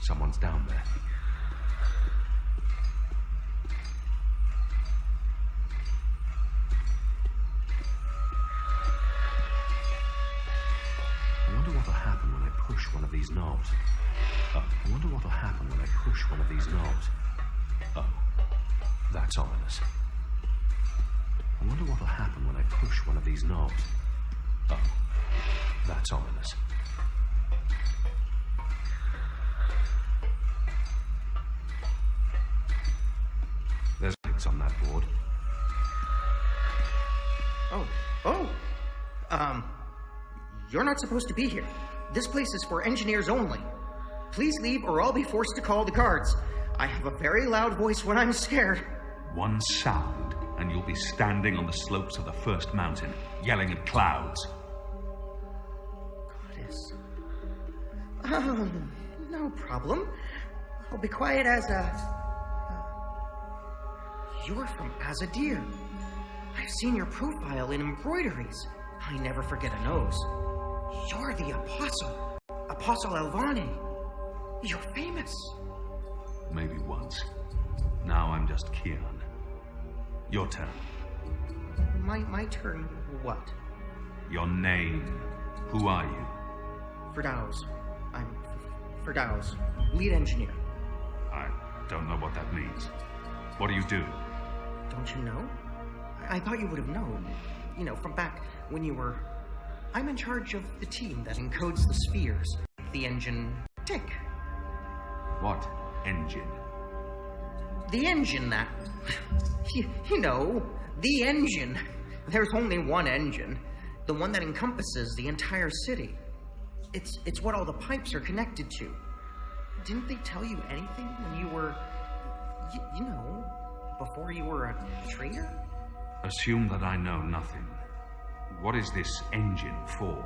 Someone's down there. I wonder what will happen when I push one of these knobs. Oh, I wonder what will happen when I push one of these knobs. Oh, that's ominous. I wonder what will happen when I push one of these knobs. Oh, that's ominous. There's links on that board. You're not supposed to be here. This place is for engineers only. Please leave or I'll be forced to call the guards. I have a very loud voice when I'm scared. One sound, and you'll be standing on the slopes of the first mountain, yelling at clouds. Goddess. No problem. I'll be quiet as You're from Azadir. I've seen your profile in embroideries. I never forget a nose. You're the Apostle. Apostle Elvani. You're famous. Maybe once. Now I'm just Kian. Your turn. My turn what? Your name. Who are you? Firdaus. I'm Firdaus, lead engineer. I don't know what that means. What do you do? Don't you know? I thought you would have known. You know, from back when you were... I'm in charge of the team that encodes the spheres. The engine tick. What engine? The engine that... you know, the engine. There's only one engine. The one that encompasses the entire city. It's what all the pipes are connected to. Didn't they tell you anything when you were... you know, before you were a traitor? Assume that I know nothing. What is this engine for?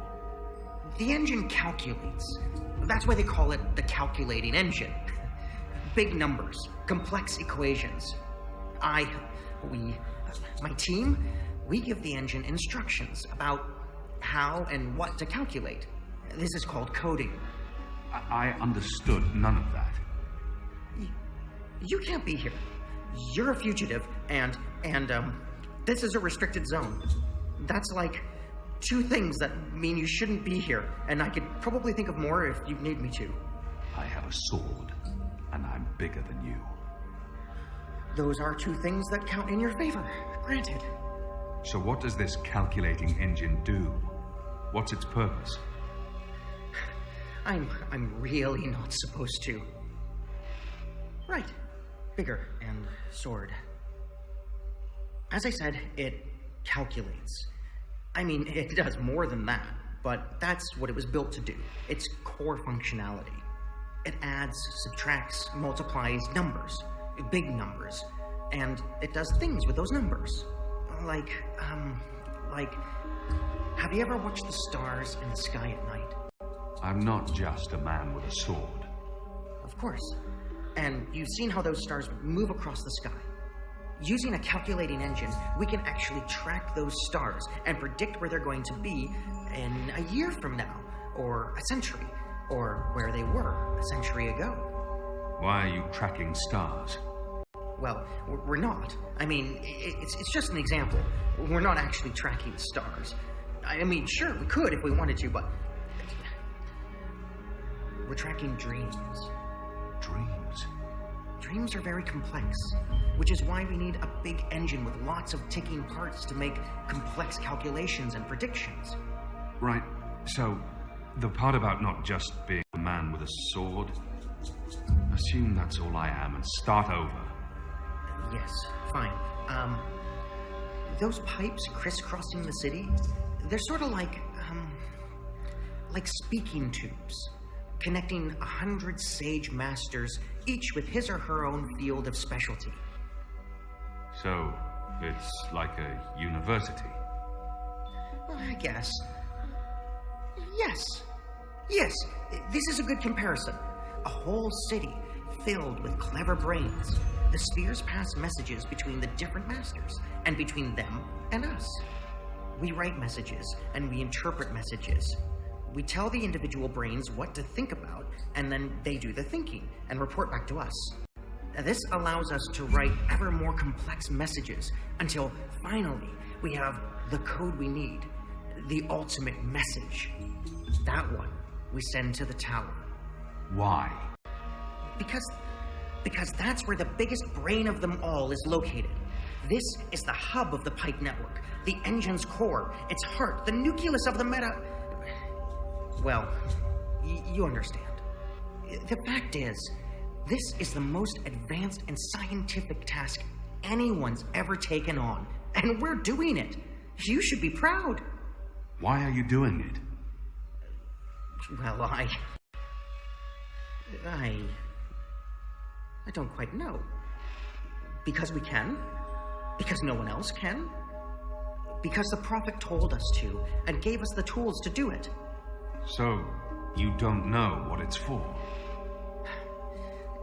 The engine calculates. That's why they call it the calculating engine. Big numbers, complex equations. My team, we give the engine instructions about how and what to calculate. This is called coding. I understood none of that. You can't be here. You're a fugitive, and this is a restricted zone. That's like 2 things that mean you shouldn't be here, and I could probably think of more if you need me to. I have a sword, and I'm bigger than you. Those are 2 things that count in your favor, granted. So what does this calculating engine do? What's its purpose? I'm really not supposed to. Right. Bigger and sword. As I said, it calculates. I mean, it does more than that, but that's what it was built to do. Its core functionality. It adds, subtracts, multiplies numbers, big numbers, and it does things with those numbers. Like, have you ever watched the stars in the sky at night? I'm not just a man with a sword. Of course. And you've seen how those stars move across the sky. Using a calculating engine, we can actually track those stars and predict where they're going to be in a year from now, or a century, or where they were a century ago. Why are you tracking stars? Well, we're not. I mean, it's just an example. We're not actually tracking stars. I mean, sure, we could if we wanted to, but... we're tracking dreams. Dreams? Dreams are very complex, which is why we need a big engine with lots of ticking parts to make complex calculations and predictions. Right, so the part about not just being a man with a sword, assume that's all I am and start over. Yes, fine. Those pipes crisscrossing the city, they're sort of like speaking tubes, connecting 100 sage masters, each with his or her own field of specialty. So, it's like a university? I guess. Yes. Yes, this is a good comparison. A whole city filled with clever brains. The spheres pass messages between the different masters, and between them and us. We write messages, and we interpret messages. We tell the individual brains what to think about, and then they do the thinking and report back to us. This allows us to write ever more complex messages until finally we have the code we need, the ultimate message. That one we send to the tower. Why? Because that's where the biggest brain of them all is located. This is the hub of the pipe network, the engine's core, its heart, the nucleus of the meta... Well, you understand. The fact is, this is the most advanced and scientific task anyone's ever taken on, and we're doing it. You should be proud. Why are you doing it? Well, I don't quite know. Because we can. Because no one else can. Because the Prophet told us to, and gave us the tools to do it. So, you don't know what it's for?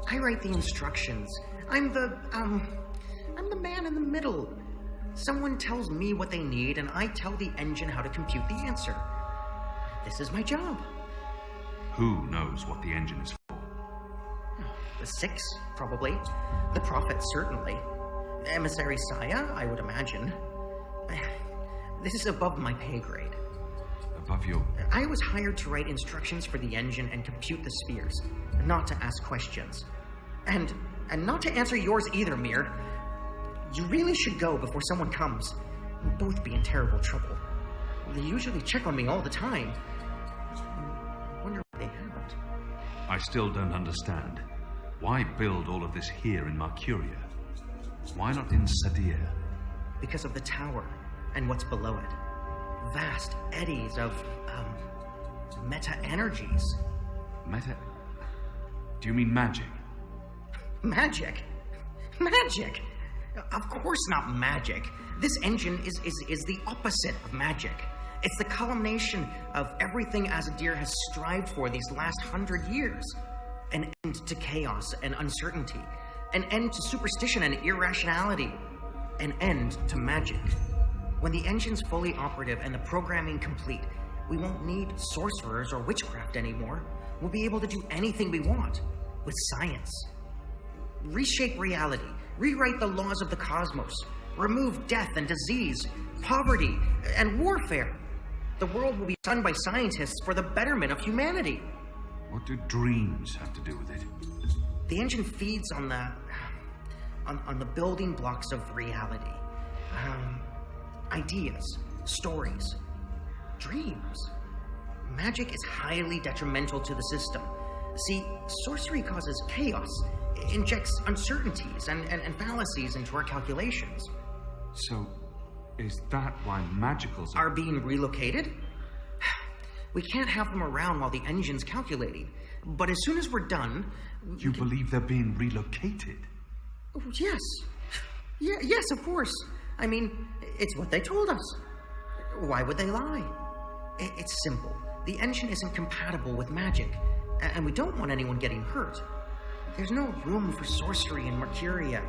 I write the instructions. I'm the man in the middle. Someone tells me what they need, and I tell the engine how to compute the answer. This is my job. Who knows what the engine is for? The Six, probably. The Prophet, certainly. Emissary Saya, I would imagine. This is above my pay grade. Above your... I was hired to write instructions for the engine and compute the spheres, not to ask questions. And not to answer yours either, Mir. You really should go before someone comes. We'll both be in terrible trouble. They usually check on me all the time. I wonder why they haven't. I still don't understand. Why build all of this here in Mercuria? Why not in Sadir? Because of the tower and what's below it. Vast eddies of, meta-energies. Meta... Do you mean magic? Magic? Magic? Of course not magic. This engine is the opposite of magic. It's the culmination of everything Azadir has strived for these last 100 years. An end to chaos and uncertainty. An end to superstition and irrationality. An end to magic. When the engine's fully operative and the programming complete, we won't need sorcerers or witchcraft anymore. We'll be able to do anything we want with science. Reshape reality, rewrite the laws of the cosmos, remove death and disease, poverty and warfare. The world will be run by scientists for the betterment of humanity. What do dreams have to do with it? The engine feeds on the building blocks of reality. Ideas, stories, dreams. Magic is highly detrimental to the system. See, sorcery causes chaos, injects uncertainties and fallacies into our calculations. So, is that why magicals are being relocated? We can't have them around while the engine's calculating. But as soon as we're done... You believe they're being relocated? Oh, yes. Yes, of course. I mean, it's what they told us. Why would they lie? It's simple. The engine isn't compatible with magic, and we don't want anyone getting hurt. There's no room for sorcery in Mercuria.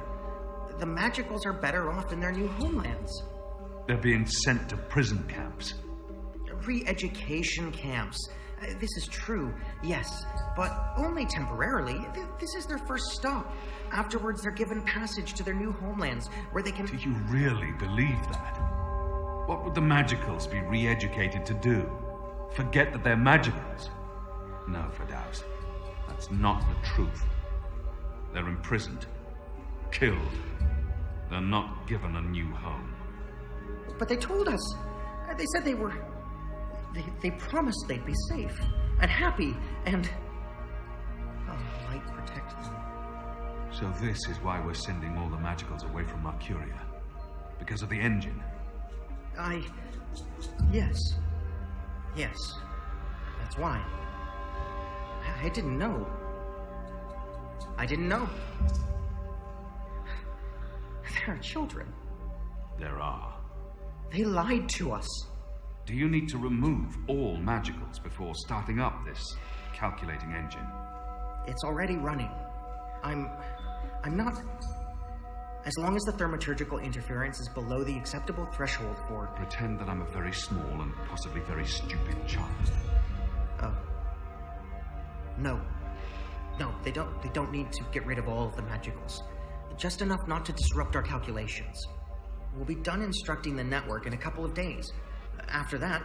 The magicals are better off in their new homelands. They're being sent to prison camps. Re-education camps. This is true, yes, but only temporarily. This is their first stop. Afterwards, they're given passage to their new homelands, where they can... Do you really believe that? What would the magicals be re-educated to do? Forget that they're magicals? No, Firdaus. That's not the truth. They're imprisoned. Killed. They're not given a new home. But they told us. They said they were... They promised they'd be safe and happy and... Oh, light protect them. So this is why we're sending all the magicals away from Mercuria? Because of the engine? Yes. Yes. That's why. I didn't know. I didn't know. There are children. There are. They lied to us. Do you need to remove all magicals before starting up this calculating engine? It's already running. I'm not... As long as the thaumaturgical interference is below the acceptable threshold for... Pretend that I'm a very small and possibly very stupid child. Oh. No. No, they don't need to get rid of all of the magicals. Just enough not to disrupt our calculations. We'll be done instructing the network in a couple of days. After that,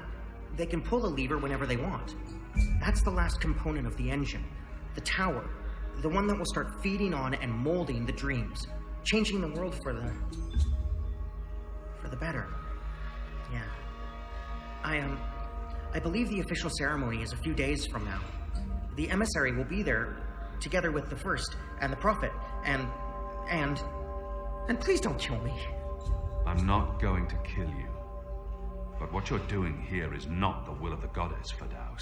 they can pull the lever whenever they want. That's the last component of the engine. The tower. The one that will start feeding on and molding the dreams. Changing the world for the better. Yeah. I believe the official ceremony is a few days from now. The emissary will be there, together with the First, and the Prophet, and please don't kill me. I'm not going to kill you. But what you're doing here is not the will of the goddess, Firdaus.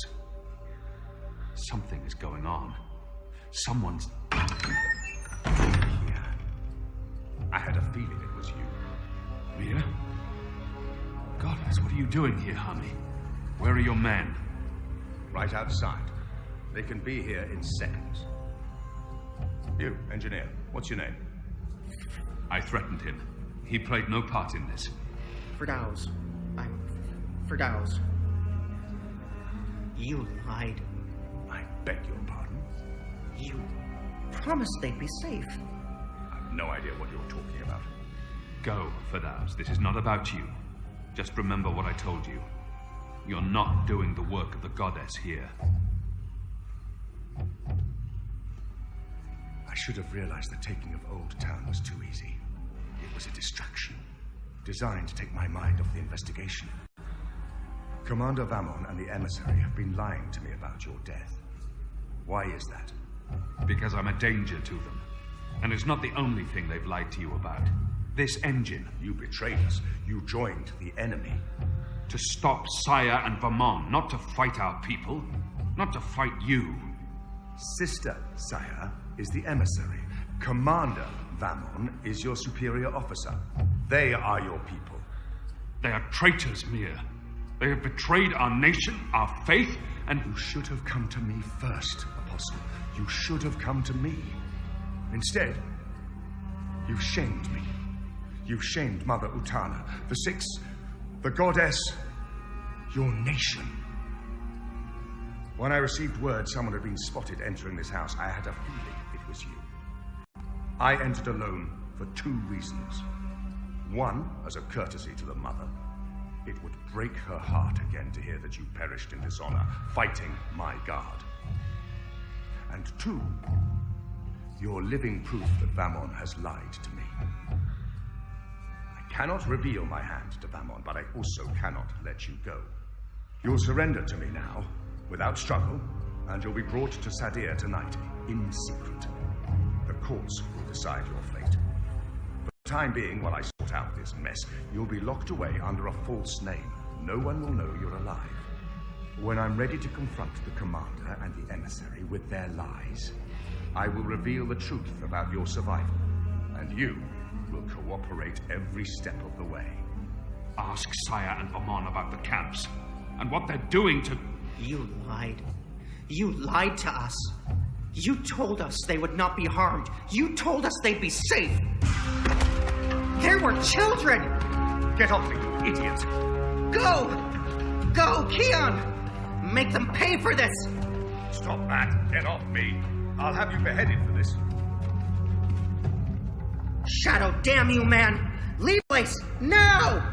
Something is going on. Someone's... Yeah. I had a feeling it was you. Mia? Goddess, what are you doing here, honey? Where are your men? Right outside. They can be here in seconds. You, engineer, what's your name? I threatened him. He played no part in this. Firdaus. I'm Firdaus. You lied. I beg your pardon? You promised they'd be safe. I've no idea what you're talking about. Go, Firdaus. This is not about you. Just remember what I told you. You're not doing the work of the goddess here. I should have realized the taking of Old Town was too easy. It was a distraction, designed to take my mind off the investigation. Commander Vamon and the emissary have been lying to me about your death. Why is that? Because I'm a danger to them. And it's not the only thing they've lied to you about. This engine. You betrayed us. You joined the enemy. To stop Saya and Vamon, not to fight our people. Not to fight you. Sister Saya is the emissary. Commander Vamon is your superior officer. They are your people. They are traitors, Mia. They have betrayed our nation, our faith, and... You should have come to me first, Apostle. You should have come to me. Instead, you've shamed me. You've shamed Mother Utana, the Six, the goddess, your nation. When I received word someone had been spotted entering this house, I had a feeling it was you. I entered alone for two reasons. One, as a courtesy to the mother. It would break her heart again to hear that you perished in dishonor, fighting my guard. And two, you're living proof that Vamon has lied to me. I cannot reveal my hand to Vamon, but I also cannot let you go. You'll surrender to me now, without struggle, and you'll be brought to Sadir tonight, in secret. The courts will decide your fate. For the time being, while I sort out this mess, you'll be locked away under a false name. No one will know you're alive. When I'm ready to confront the commander and the emissary with their lies, I will reveal the truth about your survival, and you will cooperate every step of the way. Ask Saya and Vamon about the camps, and what they're doing to... You lied. You lied to us. You told us they would not be harmed. You told us they'd be safe. There were children! Get off me, you idiot! Go! Go, Keon! Make them pay for this! Stop that! Get off me! I'll have you beheaded for this. Shadow, damn you, man! Leave the place, now!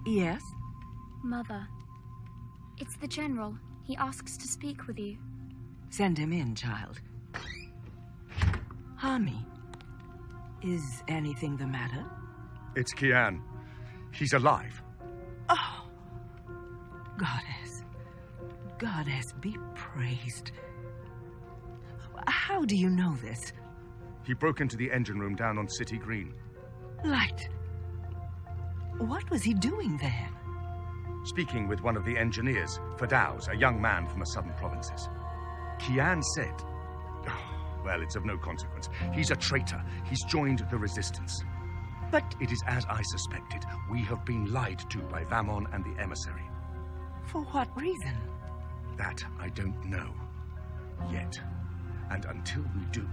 Yes? Mother, it's the General. He asks to speak with you. Send him in, child. Hami, is anything the matter? It's Kian. He's alive. Oh, Goddess. Goddess be praised. How do you know this? He broke into the engine room down on City Green. Light. What was he doing there? speaking with one of the engineers, Fadaus, a young man from the southern provinces. Kian said... Oh, well, it's of no consequence. He's a traitor. He's joined the resistance. But it is as I suspected. We have been lied to by Vamon and the emissary. For what reason? That I don't know. Yet. And until we do,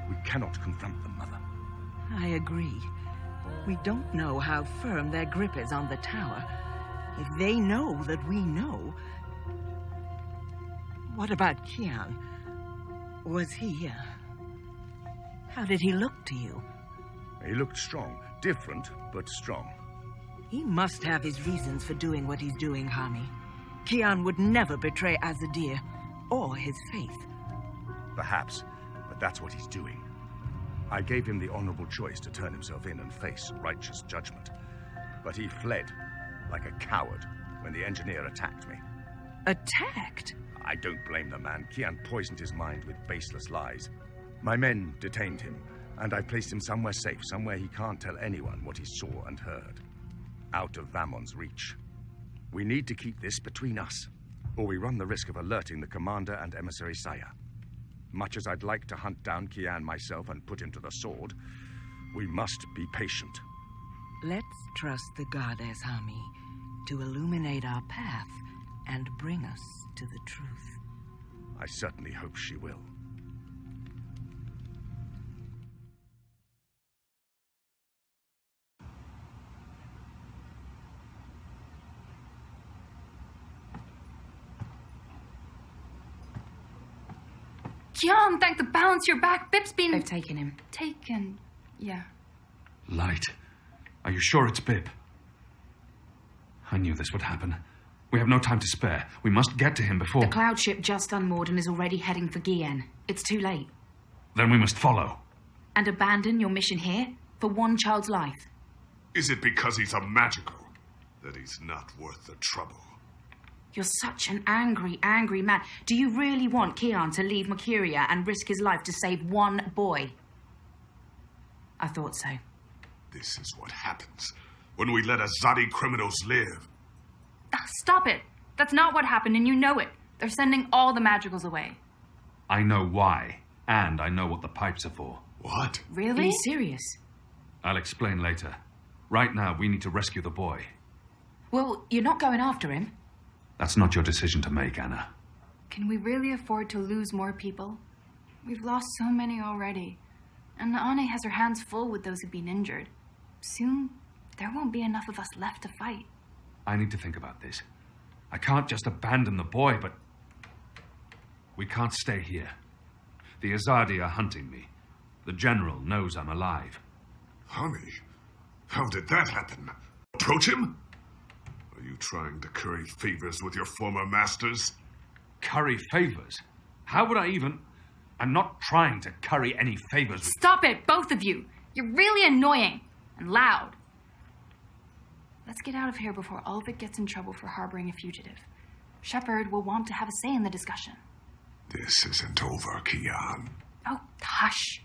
we cannot confront them, Mother. I agree. We don't know how firm their grip is on the tower. If they know that we know... What about Kian? Was he... How did he look to you? He looked strong. Different, but strong. He must have his reasons for doing what he's doing, Hami. Kian would never betray Azadir or his faith. Perhaps, but that's what he's doing. I gave him the honorable choice to turn himself in and face righteous judgment. But he fled, like a coward, when the engineer attacked me. Attacked? I don't blame the man. Kian poisoned his mind with baseless lies. My men detained him, and I placed him somewhere safe, somewhere he can't tell anyone what he saw and heard. Out of Vamon's reach. We need to keep this between us, or we run the risk of alerting the commander and emissary Saya. Much as I'd like to hunt down Kian myself and put him to the sword, we must be patient. Let's trust the goddess, Hami, to illuminate our path and bring us to the truth. I certainly hope she will. Kian, thank the balance you're back. Bip's been... I've taken him. Taken, yeah. Light. Are you sure it's Bip? I knew this would happen. We have no time to spare. We must get to him before... The cloud ship just unmoored and is already heading for Gien. It's too late. Then we must follow. And abandon your mission here for one child's life. Is it because he's a magical that he's not worth the trouble? You're such an angry, angry man. Do you really want Kian to leave Mercuria and risk his life to save one boy? I thought so. This is what happens when we let Azadi criminals live. Stop it. That's not what happened, and you know it. They're sending all the magicals away. I know why, and I know what the pipes are for. What? Really? Are you serious? I'll explain later. Right now, we need to rescue the boy. Well, you're not going after him. That's not your decision to make, Anna. Can we really afford to lose more people? We've lost so many already. And Ane has her hands full with those who've been injured. Soon, there won't be enough of us left to fight. I need to think about this. I can't just abandon the boy, but... We can't stay here. The Azadi are hunting me. The general knows I'm alive. Honey, how did that happen? Approach him? Are you trying to curry favors with your former masters? Curry favors? How would I even... I'm not trying to curry any favors with... Stop it, both of you! You're really annoying and loud. Let's get out of here before Ulvik gets in trouble for harboring a fugitive. Shepard will want to have a say in the discussion. This isn't over, Kian. Oh, hush.